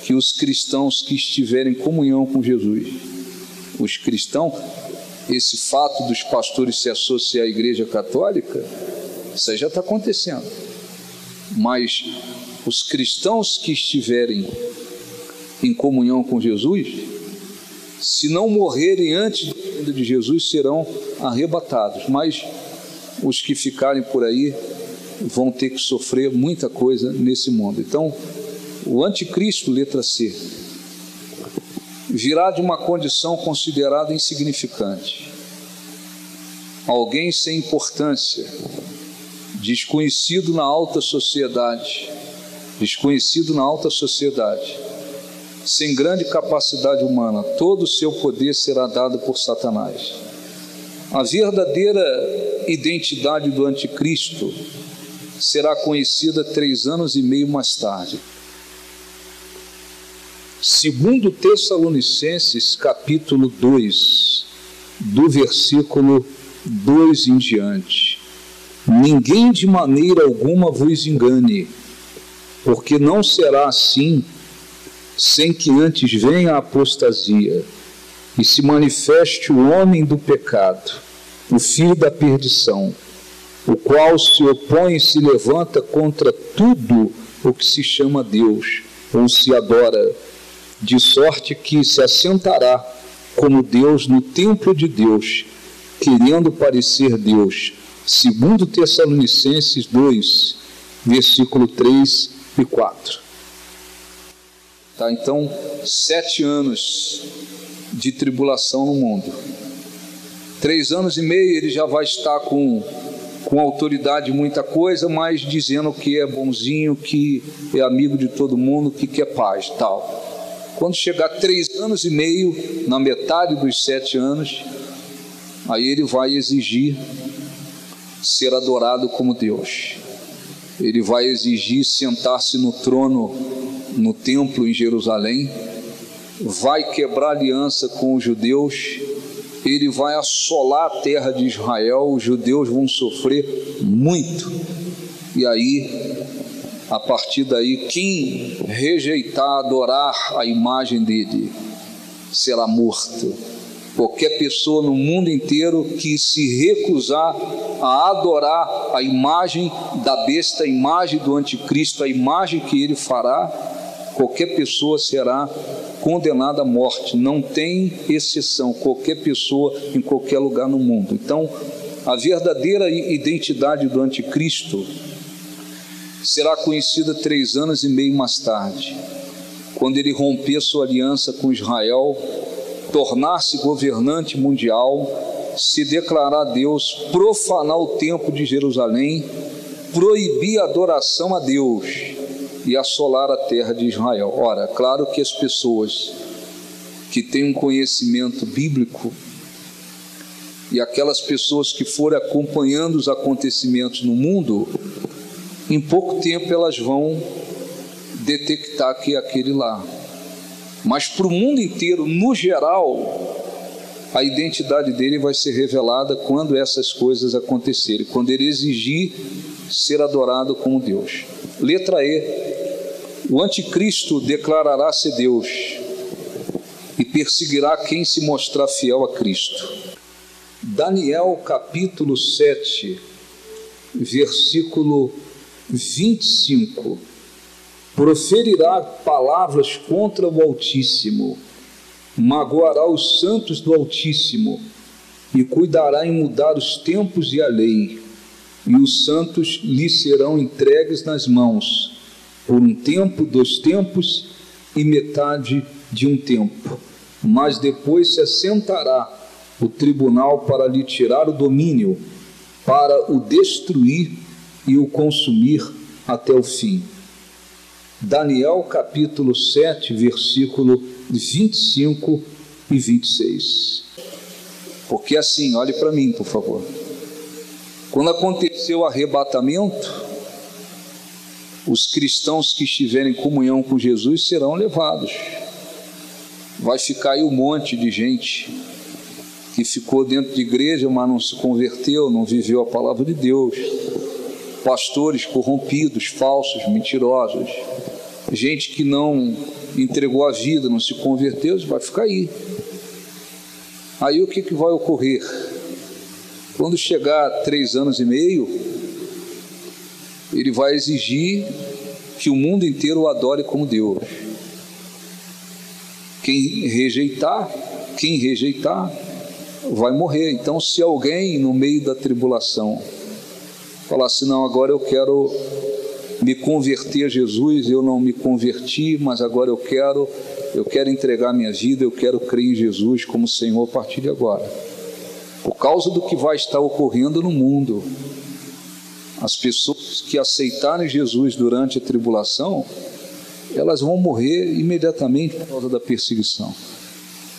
que os cristãos que estiverem em comunhão com Jesus, os cristãos, esse fato dos pastores se associar à Igreja Católica, isso aí já está acontecendo. Mas os cristãos que estiverem em comunhão com Jesus, se não morrerem antes da vinda de Jesus, serão arrebatados. Mas os que ficarem por aí vão ter que sofrer muita coisa nesse mundo. Então, o anticristo, letra C, virá de uma condição considerada insignificante. Alguém sem importância, desconhecido na alta sociedade, sem grande capacidade humana, todo o seu poder será dado por Satanás. A verdadeira identidade do anticristo será conhecida 3 anos e meio mais tarde. Segundo Tessalonicenses, capítulo 2, do versículo 2 em diante. Ninguém de maneira alguma vos engane, porque não será assim, sem que antes venha a apostasia, e se manifeste o homem do pecado, o filho da perdição, o qual se opõe e se levanta contra tudo o que se chama Deus, ou se adora, de sorte que se assentará como Deus no templo de Deus, querendo parecer Deus. Segundo Tessalonicenses 2, versículo 3 e 4. Tá, então, 7 anos de tribulação no mundo. 3 anos e meio ele já vai estar com autoridade muita coisa, mas dizendo que é bonzinho, que é amigo de todo mundo, que quer paz, tal. Quando chegar 3 anos e meio, na metade dos 7 anos, aí ele vai exigir ser adorado como Deus. Ele vai exigir sentar-se no trono, no templo em Jerusalém, vai quebrar aliança com os judeus, ele vai assolar a terra de Israel, os judeus vão sofrer muito, e aí, a partir daí, quem rejeitar adorar a imagem dele será morto. Qualquer pessoa no mundo inteiro que se recusar a adorar a imagem da besta, a imagem do anticristo, a imagem que ele fará, qualquer pessoa será condenada à morte. Não tem exceção, qualquer pessoa em qualquer lugar no mundo. Então, a verdadeira identidade do anticristo será conhecida 3 anos e meio mais tarde, quando ele romper sua aliança com Israel, tornar-se governante mundial, se declarar Deus, profanar o templo de Jerusalém, proibir a adoração a Deus e assolar a terra de Israel. Ora, claro que as pessoas que têm um conhecimento bíblico e aquelas pessoas que forem acompanhando os acontecimentos no mundo, em pouco tempo elas vão detectar que é aquele lá. Mas para o mundo inteiro, no geral, a identidade dele vai ser revelada quando essas coisas acontecerem, quando ele exigir ser adorado como Deus. Letra E: o anticristo declarará ser Deus e perseguirá quem se mostrar fiel a Cristo. Daniel capítulo 7, versículo 25: proferirá palavras contra o Altíssimo, magoará os santos do Altíssimo e cuidará em mudar os tempos e a lei, e os santos lhe serão entregues nas mãos por 1 tempo, 2 tempos e metade de 1 tempo, mas depois se assentará o tribunal para lhe tirar o domínio, para o destruir e o consumir até o fim. Daniel capítulo 7, versículo 25 e 26. Porque assim, olhe para mim, por favor. Quando aconteceu o arrebatamento, os cristãos que estiverem em comunhão com Jesus serão levados. Vai ficar aí um monte de gente que ficou dentro de igreja, mas não se converteu, não viveu a palavra de Deus. Pastores corrompidos, falsos, mentirosos, gente que não entregou a vida, não se converteu, vai ficar aí. Aí o que vai ocorrer? Quando chegar a 3 anos e meio, ele vai exigir que o mundo inteiro o adore como Deus. Quem rejeitar, vai morrer. Então, se alguém no meio da tribulação falar assim: não, agora eu quero me converter a Jesus, eu não me converti, mas agora eu quero entregar minha vida, eu quero crer em Jesus como Senhor a partir de agora. Por causa do que vai estar ocorrendo no mundo, as pessoas que aceitarem Jesus durante a tribulação, elas vão morrer imediatamente por causa da perseguição.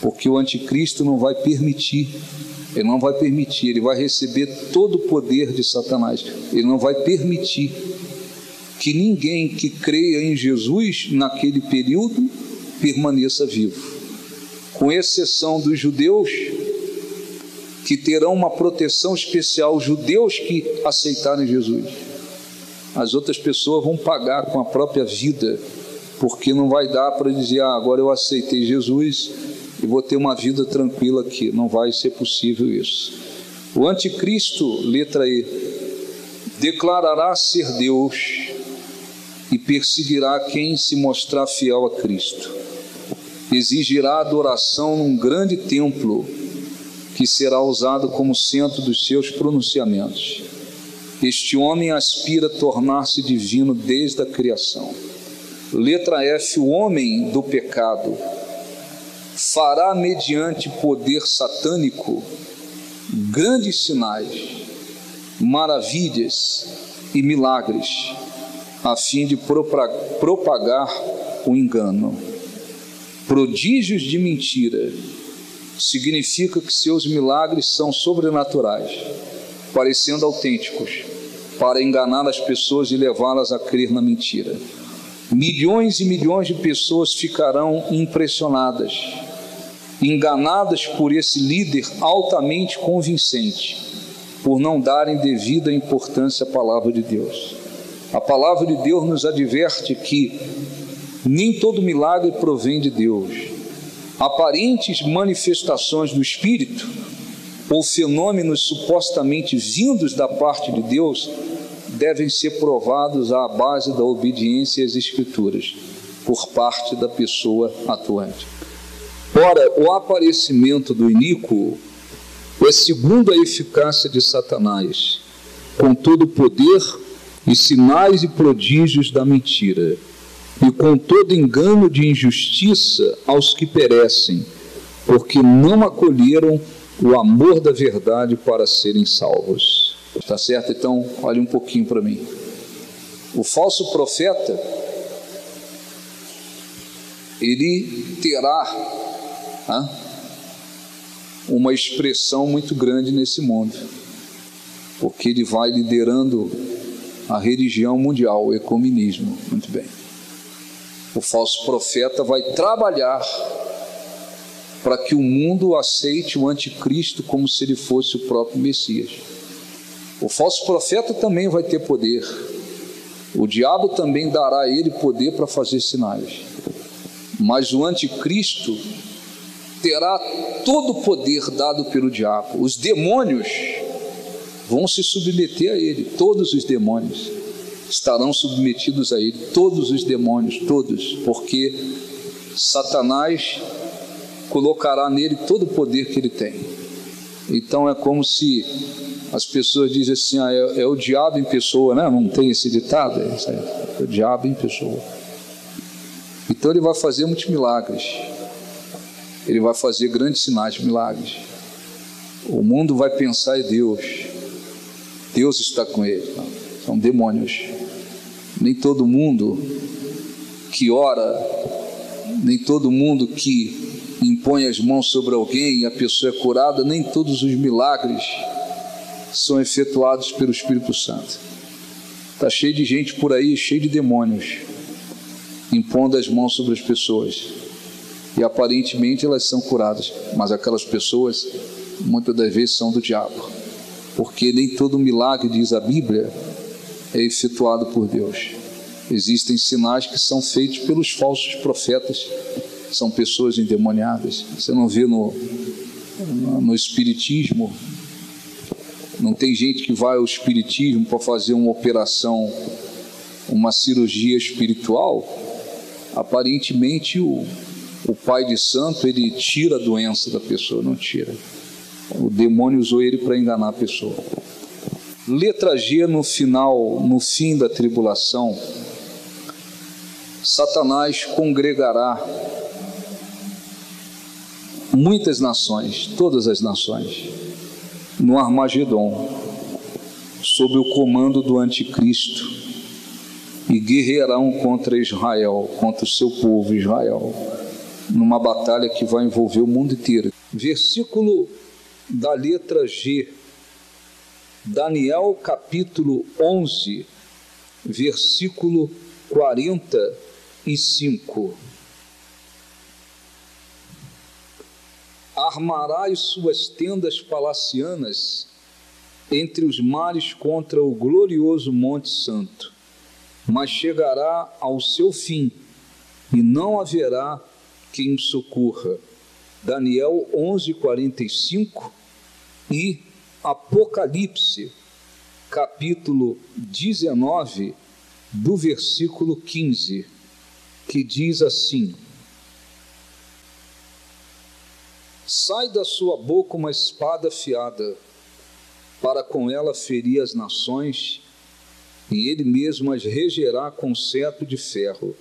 Porque o anticristo não vai permitir, ele vai receber todo o poder de Satanás, ele não vai permitir que ninguém que creia em Jesus naquele período permaneça vivo, com exceção dos judeus, que terão uma proteção especial, os judeus que aceitarem Jesus. As outras pessoas vão pagar com a própria vida, porque não vai dar para dizer: agora eu aceitei Jesus e vou ter uma vida tranquila aqui. Não vai ser possível isso. O anticristo, letra E, declarará ser Deus e perseguirá quem se mostrar fiel a Cristo. Exigirá adoração num grande templo que será usado como centro dos seus pronunciamentos. Este homem aspira a tornar-se divino desde a criação. Letra F, o homem do pecado fará mediante poder satânico grandes sinais, maravilhas e milagres, a fim de propagar o engano. Prodígios de mentira significa que seus milagres são sobrenaturais, parecendo autênticos, para enganar as pessoas e levá-las a crer na mentira. Milhões e milhões de pessoas ficarão impressionadas, enganadas por esse líder altamente convincente, por não darem devida importância à palavra de Deus. A palavra de Deus nos adverte que nem todo milagre provém de Deus. Aparentes manifestações do Espírito ou fenômenos supostamente vindos da parte de Deus devem ser provados à base da obediência às Escrituras por parte da pessoa atuante. Ora, o aparecimento do iníquo é segundo a eficácia de Satanás, com todo o poder e sinais e prodígios da mentira, e com todo engano de injustiça aos que perecem, porque não acolheram o amor da verdade para serem salvos. Está certo? Então, olhe um pouquinho para mim. O falso profeta, ele terá uma expressão muito grande nesse mundo, porque ele vai liderando a religião mundial, o ecumenismo. Muito bem. O falso profeta vai trabalhar para que o mundo aceite o anticristo como se ele fosse o próprio Messias. O falso profeta também vai ter poder. O diabo também dará a ele poder para fazer sinais. Mas o anticristo terá todo o poder dado pelo diabo. Os demônios vão se submeter a ele. Todos os demônios estarão submetidos a ele. Todos os demônios, todos. Porque Satanás colocará nele todo o poder que ele tem. Então é como se as pessoas dizem assim, é o diabo em pessoa, né? Não tem esse ditado? É o diabo em pessoa. Então ele vai fazer muitos milagres. Ele vai fazer grandes sinais de milagres. O mundo vai pensar em Deus. Deus está com ele. Não, são demônios. Nem todo mundo que ora, nem todo mundo que impõe as mãos sobre alguém e a pessoa é curada, nem todos os milagres são efetuados pelo Espírito Santo. Está cheio de gente por aí, cheio de demônios, impondo as mãos sobre as pessoas, e aparentemente elas são curadas, mas aquelas pessoas muitas das vezes são do diabo, porque nem todo milagre, diz a Bíblia, é efetuado por Deus. Existem sinais que são feitos pelos falsos profetas, são pessoas endemoniadas. Você não vê no espiritismo, não tem gente que vai ao espiritismo para fazer uma operação, uma cirurgia espiritual. Aparentemente o pai de santo, ele tira a doença da pessoa, não tira. O demônio usou ele para enganar a pessoa. Letra G, no fim da tribulação, Satanás congregará muitas nações, todas as nações, no Armagedon, sob o comando do anticristo, e guerrearão contra Israel, contra o seu povo Israel, numa batalha que vai envolver o mundo inteiro. Versículo da letra G, Daniel capítulo 11, versículo 45. Armarás suas tendas palacianas entre os mares contra o glorioso Monte Santo, mas chegará ao seu fim, e não haverá quem o socorra. Daniel 11, 45 e Apocalipse, capítulo 19, do versículo 15, que diz assim: sai da sua boca uma espada afiada, para com ela ferir as nações, e ele mesmo as regerá com cetro de ferro,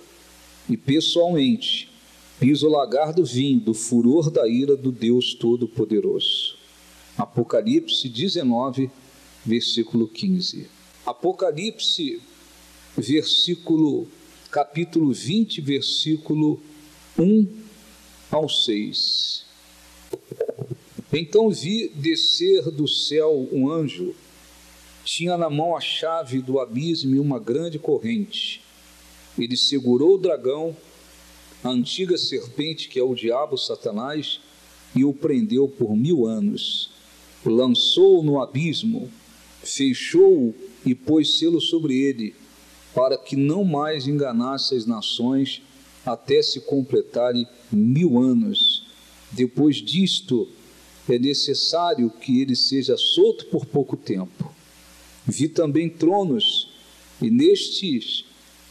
e pessoalmente pisa o lagar do vinho, do furor da ira do Deus Todo-Poderoso. Apocalipse 19, versículo 15. Apocalipse, capítulo 20, versículo 1 ao 6. Então vi descer do céu um anjo, tinha na mão a chave do abismo e uma grande corrente. Ele segurou o dragão, a antiga serpente, que é o diabo, Satanás, e o prendeu por 1000 anos. Lançou-o no abismo, fechou-o e pôs selo sobre ele, para que não mais enganasse as nações, até se completarem 1000 anos. Depois disto, é necessário que ele seja solto por pouco tempo. Vi também tronos, e nestes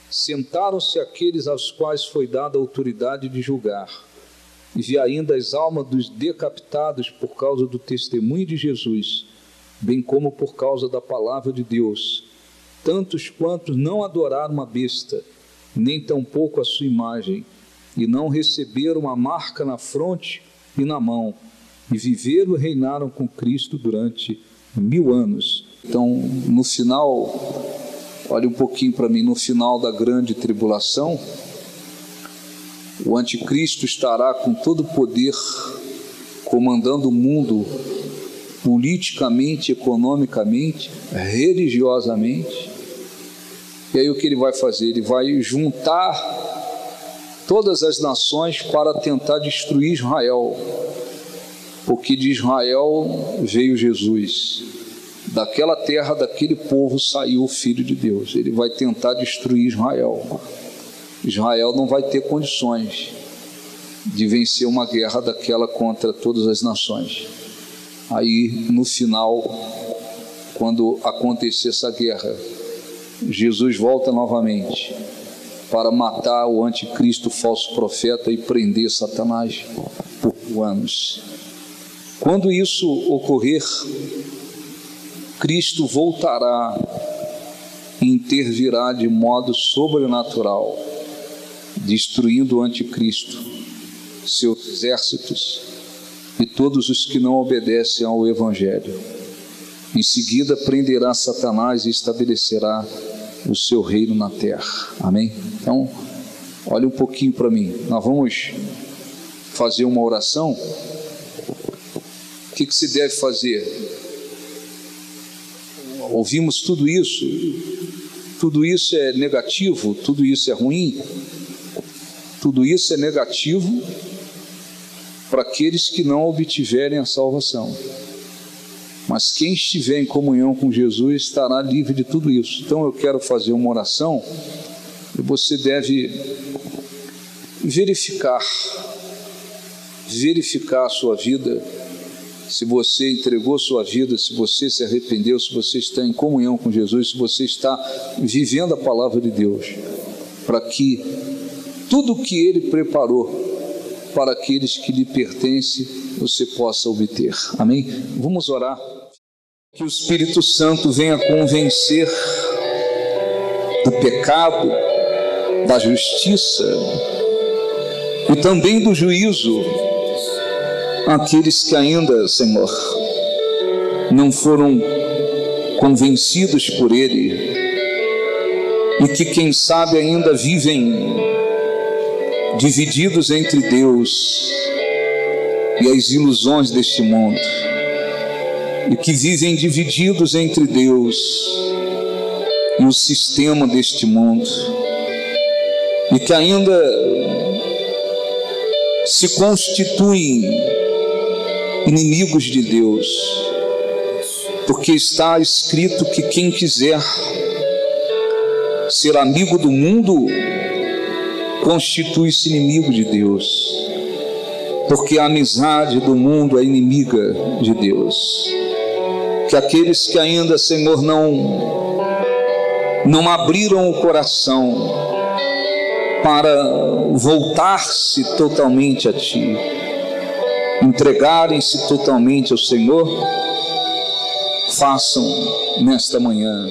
sentaram-se aqueles aos quais foi dada a autoridade de julgar. E vi ainda as almas dos decapitados por causa do testemunho de Jesus, bem como por causa da palavra de Deus, tantos quantos não adoraram a besta, nem tampouco a sua imagem, e não receberam a marca na fronte e na mão, e viveram e reinaram com Cristo durante 1000 anos. Então, no final, olhe um pouquinho para mim, no final da grande tribulação, o anticristo estará com todo o poder, comandando o mundo politicamente, economicamente, religiosamente. E aí o que ele vai fazer? Ele vai juntar todas as nações para tentar destruir Israel, porque de Israel veio Jesus, daquela terra, daquele povo saiu o Filho de Deus. Ele vai tentar destruir Israel. Israel não vai ter condições de vencer uma guerra daquela contra todas as nações. Aí no final, quando acontecer essa guerra, Jesus volta novamente para matar o anticristo, o falso profeta, e prender Satanás por anos. Quando isso ocorrer, Cristo voltará e intervirá de modo sobrenatural, destruindo o anticristo, seus exércitos e todos os que não obedecem ao Evangelho. Em seguida prenderá Satanás e estabelecerá o seu reino na terra. Amém? Então, olhe um pouquinho para mim. Nós vamos fazer uma oração. O que se deve fazer? Ouvimos tudo isso é negativo, tudo isso é ruim, tudo isso é negativo para aqueles que não obtiverem a salvação. Mas quem estiver em comunhão com Jesus estará livre de tudo isso. Então eu quero fazer uma oração e você deve verificar a sua vida, se você entregou sua vida, se você se arrependeu, se você está em comunhão com Jesus, se você está vivendo a palavra de Deus, para que tudo o que Ele preparou para aqueles que lhe pertencem, você possa obter. Amém? Vamos orar. Que o Espírito Santo venha convencer do pecado, da justiça e também do juízo aqueles que ainda, Senhor, não foram convencidos por Ele e que, quem sabe, ainda vivem divididos entre Deus e as ilusões deste mundo, e que vivem divididos entre Deus e o sistema deste mundo, e que ainda se constituem inimigos de Deus, porque está escrito que quem quiser ser amigo do mundo constitui-se inimigo de Deus, porque a amizade do mundo é inimiga de Deus. Que aqueles que ainda, Senhor, não abriram o coração para voltar-se totalmente a Ti, entregarem-se totalmente ao Senhor, façam nesta manhã